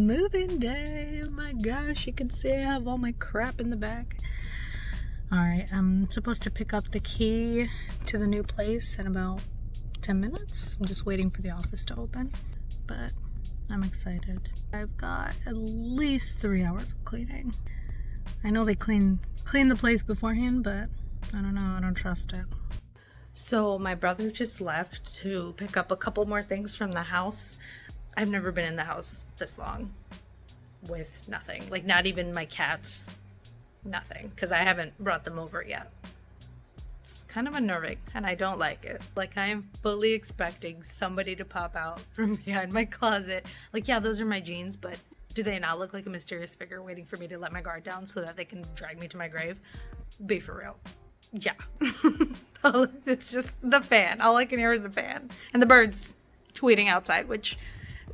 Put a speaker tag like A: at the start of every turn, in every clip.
A: moving day. Oh my gosh, you can see I have all my crap in the back. Alright, I'm supposed to pick up the key to the new place in about 10 minutes. I'm just waiting for the office to open, but I'm excited. I've got at least 3 hours of cleaning. I know they clean the place beforehand, but I don't know, I don't trust it. So my brother just left to pick up a couple more things from the house. I've never been in the house this long with nothing. Like, not even my cats, nothing, because I haven't brought them over yet. It's kind of unnerving, and I don't like it. Like, I am fully expecting somebody to pop out from behind my closet. Like, yeah, those are my jeans, but do they not look like a mysterious figure waiting for me to let my guard down so that they can drag me to my grave? Be for real. Yeah. It's just the fan. All I can hear is the fan. And the birds tweeting outside, which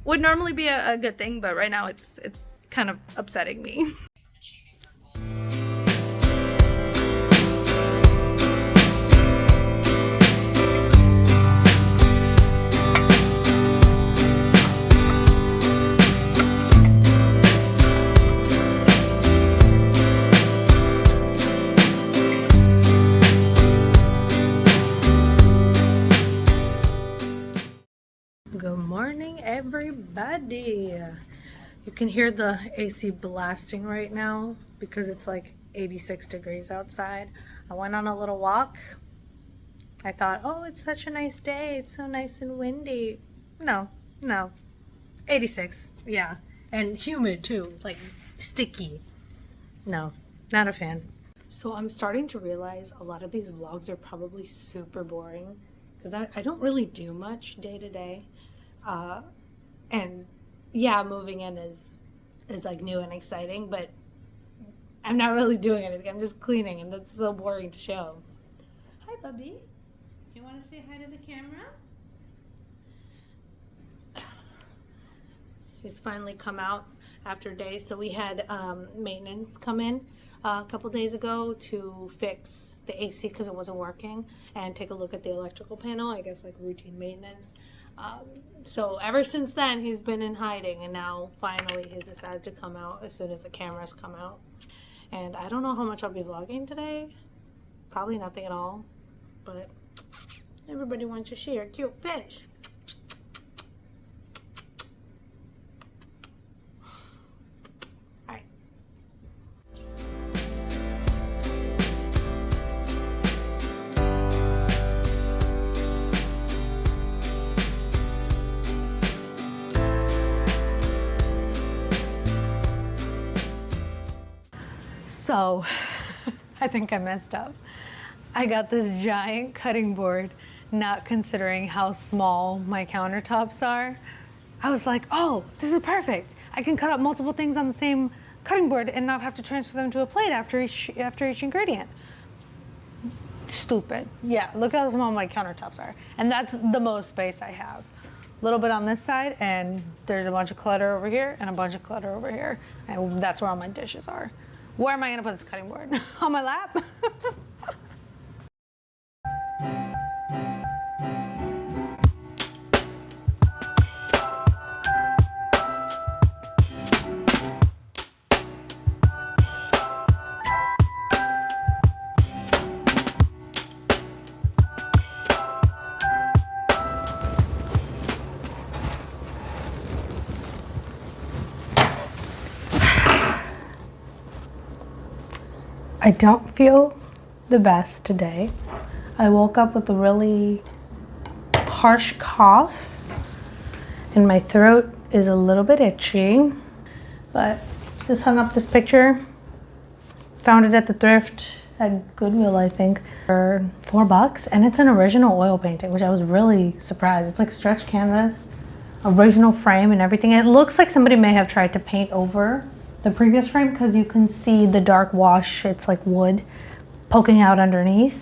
A: would normally be a good thing, but right now it's kind of upsetting me. Good morning, everybody. You can hear the AC blasting right now because it's like 86 degrees outside. I went on a little walk. I thought, oh, it's such a nice day. It's so nice and windy. No. 86, yeah. And humid too, like sticky. No, not a fan. So I'm starting to realize a lot of these vlogs are probably super boring because I don't really do much day to day. And yeah, moving in is like new and exciting, but I'm not really doing anything. I'm just cleaning, and that's so boring to show. Hi, Bubby. You want to say hi to the camera? He's finally come out after days. So we had maintenance come in a couple days ago to fix the AC because it wasn't working and take a look at the electrical panel, I guess like routine maintenance. So ever since then he's been in hiding, and now finally he's decided to come out as soon as the cameras come out. And I don't know how much I'll be vlogging today. Probably nothing at all, but everybody wants to share a cute fish. So, I think I messed up. I got this giant cutting board, not considering how small my countertops are. I was like, oh, this is perfect. I can cut up multiple things on the same cutting board and not have to transfer them to a plate after each ingredient. Stupid. Yeah, look how small my countertops are. And that's the most space I have. A little bit on this side, and there's a bunch of clutter over here and a bunch of clutter over here. And that's where all my dishes are. Where am I gonna put this cutting board? On my lap? I don't feel the best today. I woke up with a really harsh cough and my throat is a little bit itchy, but just hung up this picture. Found it at the thrift at Goodwill, I think, for $4, and it's an original oil painting, which I was really surprised. It's like stretch canvas, original frame and everything. It looks like somebody may have tried to paint over the previous frame because you can see the dark wash. It's like wood poking out underneath.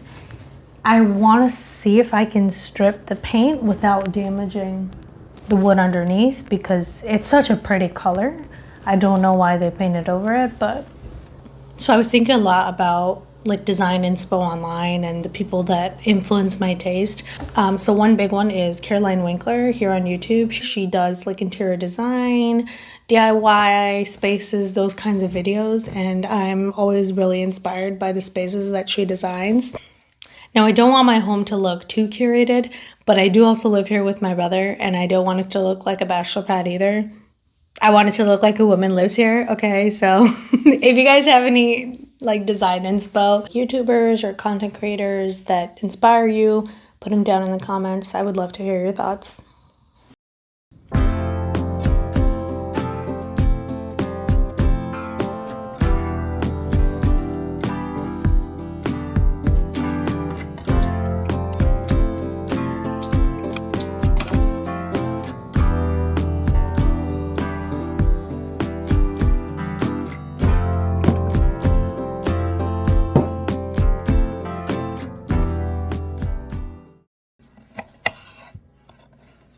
A: I want to see if I can strip the paint without damaging the wood underneath because it's such a pretty color. I don't know why they painted over it, but so I was thinking a lot about like design inspo online and the people that influence my taste. So one big one is Caroline Winkler here on YouTube. She does like interior design, DIY spaces, those kinds of videos, and I'm always really inspired by the spaces that she designs. Now, I don't want my home to look too curated, but I do also live here with my brother, and I don't want it to look like a bachelor pad either. I want it to look like a woman lives here, okay? So if you guys have any like design inspo, YouTubers or content creators that inspire you, put them down in the comments. I would love to hear your thoughts.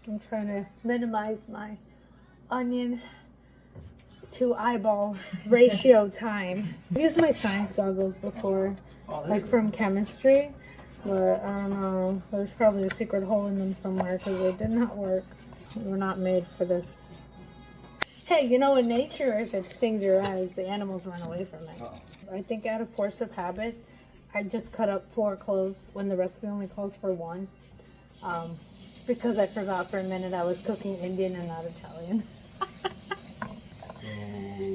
A: I'm trying to minimize my onion to eyeball ratio time. I've used my science goggles before, like from chemistry, but I don't know. There's probably a secret hole in them somewhere because they did not work. We're not made for this. Hey, you know, in nature, if it stings your eyes, the animals run away from it. I think out of force of habit, I just cut up 4 cloves when the recipe only calls for 1. Because I forgot for a minute I was cooking Indian and not Italian.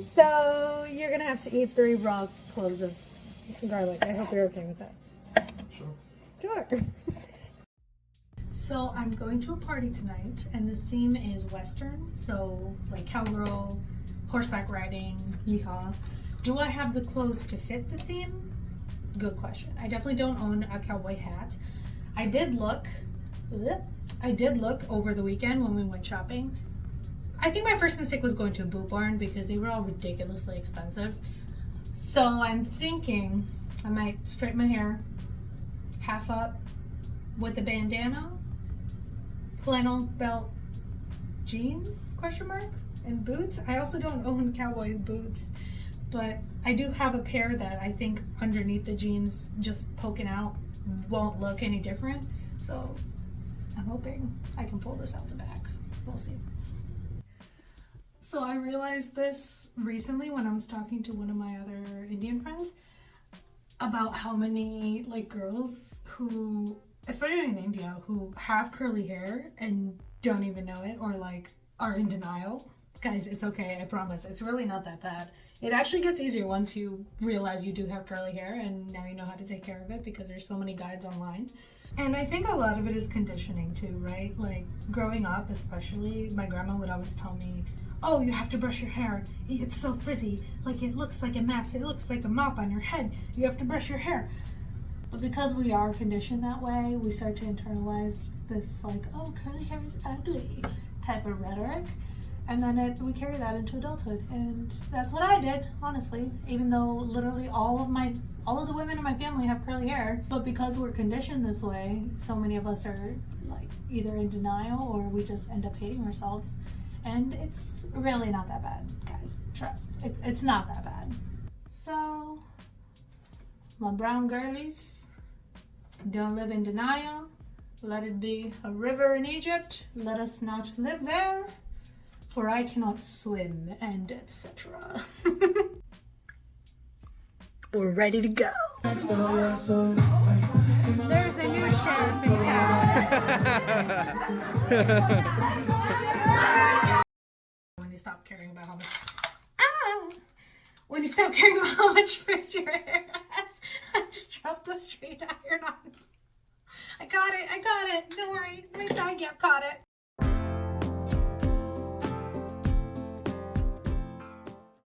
A: So you're gonna have to eat 3 raw cloves of garlic. I hope you're okay with that. Sure. So I'm going to a party tonight, and the theme is Western. So like cowgirl, horseback riding, yeehaw. Do I have the clothes to fit the theme? Good question. I definitely don't own a cowboy hat. I did look over the weekend when we went shopping. I think my first mistake was going to a boot barn because they were all ridiculously expensive. So I'm thinking I might straighten my hair, half up with a bandana, flannel belt, jeans, question mark, and boots. I also don't own cowboy boots, but I do have a pair that I think underneath the jeans just poking out won't look any different. So I'm hoping I can pull this out the back. We'll see. So I realized this recently when I was talking to one of my other Indian friends about how many like girls who, especially in India, who have curly hair and don't even know it or like are in denial. Guys, it's okay, I promise. It's really not that bad. It actually gets easier once you realize you do have curly hair and now you know how to take care of it because there's so many guides online. And I think a lot of it is conditioning too, right? Like growing up, especially, my grandma would always tell me, oh, you have to brush your hair. It's so frizzy. Like it looks like a mess. It looks like a mop on your head. You have to brush your hair. But because we are conditioned that way, we start to internalize this like, oh, curly hair is ugly type of rhetoric. And then we carry that into adulthood. And that's what I did, honestly, even though literally all of the women in my family have curly hair. But because we're conditioned this way, so many of us are like either in denial or we just end up hating ourselves. And it's really not that bad, guys. Trust. It's not that bad. So, my brown girlies, don't live in denial. Let it be a river in Egypt. Let us not live there. For I cannot swim, and etc. We're ready to go. There's a new sheriff in town. When you stop caring about how much... When you stop caring about how much frizz your hair has. I just dropped the straight iron on. I got it. Don't worry. My thigh gap caught it.